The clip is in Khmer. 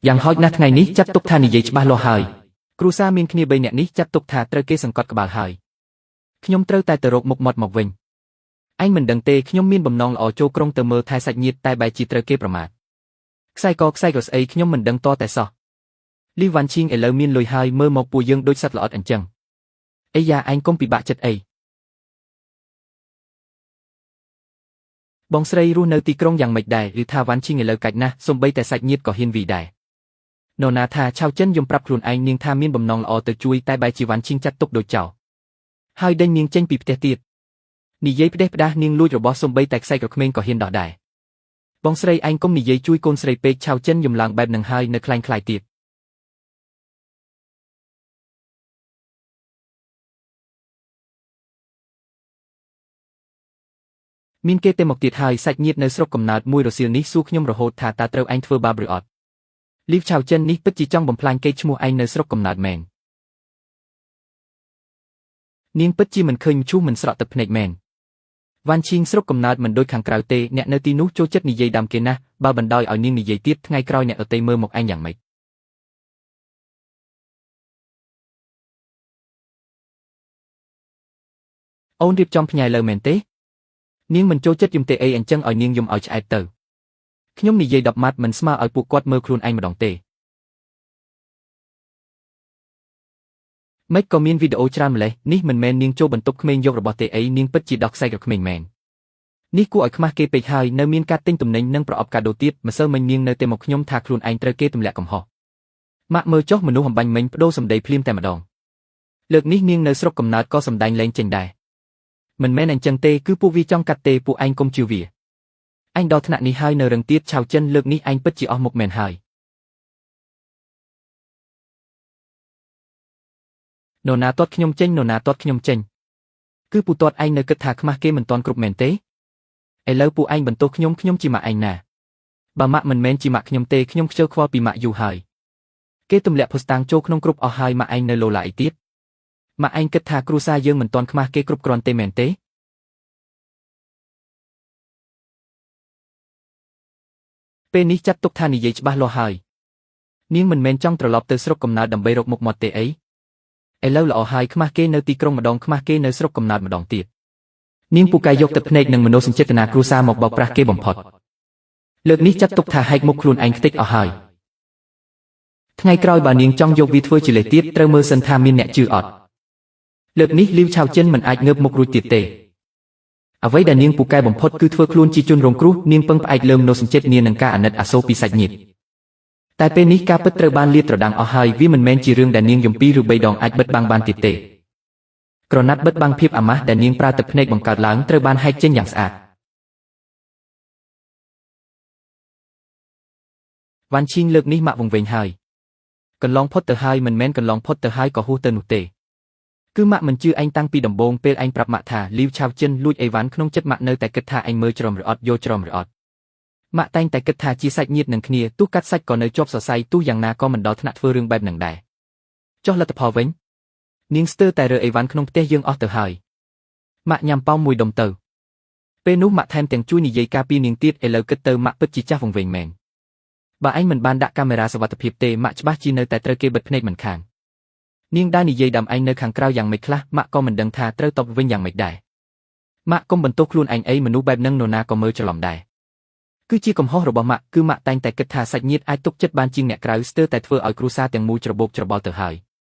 យ៉ាងហោចណាស់ថ្ងៃនេះចាត់ទុកថានិយាយច្បាស់លាស់ហើយគ្រួសារមានគ្នា3នាក់នេះចាត់ទុកថាត្រូវគេសង្កត់ក្បាលហើយខ្ញុំត្រូវតែទៅរកមុខមាត់មកវិញអញមិនដឹងទេខ្ញុំមានបំណងល្អចូលក្រុងទៅមើលថែសាច់ញាតិតែបែរជាត្រូវគេប្រមាថខ្សែកខ្សែកស្អីខ្ញុំមិនដឹងតតែសោះលីវ៉ាន់ឈីងឥឡូវមានលុយហើយមើលមកពួកយើងដូចសត្វល្អិតអញ្ចឹងអីយ៉ាអញកុំពិបាកចិត្តអីបងស្រីរស់នៅទីក្រុងយ៉ាងម៉េចដែរឬថាវ៉ាន់ឈីងឥឡូវកាច់ណាស់សំបីតែសាច់ញាតិក៏ហ៊ានវីដែរនរណាថាឆៅចិនយំប្រាប់ខ្លួនឯងនាងថាមានបំណងល្អទៅជួយតែបែរជាវ៉ាន់ឈីងចាត់ទុកដូចចោលហើយដេញនាងចេញពីផ្ទះទៀតនិយាយផ្ដេសផ្ដាសនាងលួចរបស់សំបីតែខ្សែក្រក្មេងក៏ហ៊ានដោះដែរបងស្រីឯងកុំនិយាយជួយកូនស្រីពេកឆៅចិនយំឡើងបែបនឹងហើយនៅខ្លាំងខ្លាយទៀតមានគេតែមកទៀតហើយសាច់ញាតិនៅស្រុកកំណើតមួយរសៀលនេះសួរខ្ញុំរហូតថាតើត្រូវឯងធ្វើបាបឬអត់លីវឆៅចិននេះពិតជាចង់បំផ្លាញកេរ្តិ៍ឈ្មោះឯងនៅស្រុកកំណើតមែននាងពិតជាមិនឃើញឈូសមិនស្រក់ទឹកភ្នែកមែនវ៉ាន់ឈីងស្រុកកំណើតមិនដូចខាងក្រៅទេអ្នកនៅទីនោះចូលចិត្តនិយាយដើមគេណាស់បើបណ្ដោយឲ្យនាងនិយាយទៀតថ្ងៃក្រោយអ្នកដទៃមើលមកឯងយ៉ាងម៉េចអូនរៀបចំផ្ញើលើមែនទេនាងមិនចូលចិត្តយំទេអីអញ្ចឹងឲ្យនាងយំឲ្យឆ្អែតទៅខ្ញុំនិយាយ10ម៉ាត់មិនស្មើឲ្យពួកគាត់មើលខ្លួនឯងម្ដងទេម៉េចក៏មានវីដេអូច្រើនម្លេះនេះមិនមែននាងចូលបន្ទប់ក្មេងយករបស់ទេអីនាងពិតជាដោះខ្សែក្រក្មេងមែននេះគួរឲ្យខ្មាស់គេពេកហើយនៅមានការទិញទំនិញនិងប្រអប់កាដូទៀតម្សិលមិញនាងនៅតែមកខ្ញុំថាខ្លួនឯងត្រូវគេទម្លាក់កំហុសម៉ាក់មើលចុះមនុស្សអំបញ្ញមិញបដូរសម្ដីភ្លាមតែម្ដងលើកនេះនាងនៅស្រុកកំណើតក៏សម្ដែងលែងចេញដែរមិនមែនអញ្ចឹងទេគឺពួកវាចង់កាត់ទេពួកឯងកុំជឿវាអញដល់ថ្នាក់នេះហើយនៅរឹងទៀតឆៅចិនលើកនេះឯងពិតជាអស់មុខមែនហើយនរណាទាត់ខ្ញុំចេញនរណាទាត់ខ្ញុំចេញគឺពួកទាត់ឯងនៅគិតថាខ្មាស់គេមិនទាន់គ្រប់មែនទេឥឡូវពួកឯងបន្ទោសខ្ញុំជាម៉ាក់ឯងណាបើម៉ាក់មិនមែនជាម៉ាក់ខ្ញុំទេខ្ញុំខ្ជិលខ្វល់ពីម៉ាក់យូរហើយគេទម្លាក់ភស្តាងចូលក្នុងគ្រប់អស់ហើយម៉ាក់ឯងនៅលោឡាអីទៀតម៉ាក់ឯងគិតថាគ្រួសារយើងមិនទាន់ខ្មាស់គេគ្រប់គ្រាន់ទេមែនទេពេលនេះចាត់ទុកថានិយាយច្បាស់លាស់ហើយនាងមិនមែនចង់ត្រឡប់ទៅស្រុកកំណើតដើម្បីរកមុខមាត់ទេអីឥឡូវល្អហើយខ្មាស់គេនៅទីក្រុងម្ដងខ្មាស់គេនៅស្រុកកំណើតម្ដងទៀតនាងពូកែយកទឹកភ្នែកនិងមនោសញ្ចេតនាគ្រួសារមកបោកប្រាស់គេបំផុតលើកនេះចាត់ទុកថាហែកមុខខ្លួនឯងខ្ទេចអស់ហើយថ្ងៃក្រោយបើនាងចង់យកវាធ្វើជាលេសទៀតត្រូវមើលសិនថាមានអ្នកជឿអត់លើកនេះលីវឆៅចិនមិនអាចងើបមុខរួចទៀតទេអ្វីដែលនាងពូកែបំផុតគឺធ្វើខ្លួនជាជនរងគ្រោះនាងពឹងផ្អែកលើមនោសញ្ចេតនានិងការអាណិតអាសូរពីសាច់ញាតិតែពេលនេះការពិតត្រូវបានលាតត្រដាងអស់ហើយវាមិនមែនជារឿងដែលនាងយំ2ឬ3ដងអាចបិទបាំងបានទៀតទេក្រណាត់បិទបាំងភាពអាម៉ាស់ដែលនាងប្រើទឹកភ្នែកបង្កើតឡើងត្រូវបានហែកចេញយ៉ាងស្អាតវ៉ាន់ឈីងលើកនេះម៉ាក់វង្វេងហើយកន្លងផុតទៅហើយមិនមែនកន្លងផុតទៅហើយក៏ហួសទៅនោះទេគឺម៉ាក់មិនជឿឯងតាំងពីដំបូងពេលឯងប្រាប់ម៉ាក់ថាលីវឆៅចិនលួចអីវ៉ាន់ក្នុងចិត្តម៉ាក់នៅតែគិតថាឯងមើលច្រមឬអត់យកច្រមឬអត់ម៉ាក់តែងតែគិតថាជាសាច់ញាតិនឹងគ្នាទោះកាត់សាច់ក៏នៅជាប់សរសៃទោះយ៉ាងណាក៏មិនដល់ថ្នាក់ធ្វើរឿងបែបហ្នឹងដែរចុះលទ្ធផលវិញនាងស្ទើរតែរើអីវ៉ាន់ក្នុងផ្ទះយើងអស់ទៅហើយម៉ាក់ញ៉ាំប៉ោមមួយដុំទៅពេលនោះម៉ាក់ថែមទាំងជួយនិយាយការពារនាងទៀតឥឡូវគិតទៅម៉ាក់ពិតជាចាស់វង្វេងមែនបើឯងមិនបានដាក់កាមេរ៉ាសុវត្ថិភាពទេម៉ាក់ច្បាស់ជានៅតែត្រូវគេបិទភ្នែកមិនខាននាងដើរនិយាយដើមឯងនៅខាងក្រៅយ៉ាងម៉េចខ្លះម៉ាក់ក៏មិនដឹងថាត្រូវតបវិញយ៉ាងម៉េចដែរម៉ាក់កុំបន្ទោសខ្លួនឯងអីមនុស្សបែបហ្នឹងនរណាក៏មើលច្រឡំដែរគឺជាកំហុសរបស់ម៉ាក់គឺម៉ាក់តែងតែគិតថាសាច់ញាតិអាចទុកចិត្តបានជាងអ្នកក្រៅស្ទើរតែធ្វើឲ្យគ្រួសារទាំងមូលច្របូកច្របល់ទៅហើយ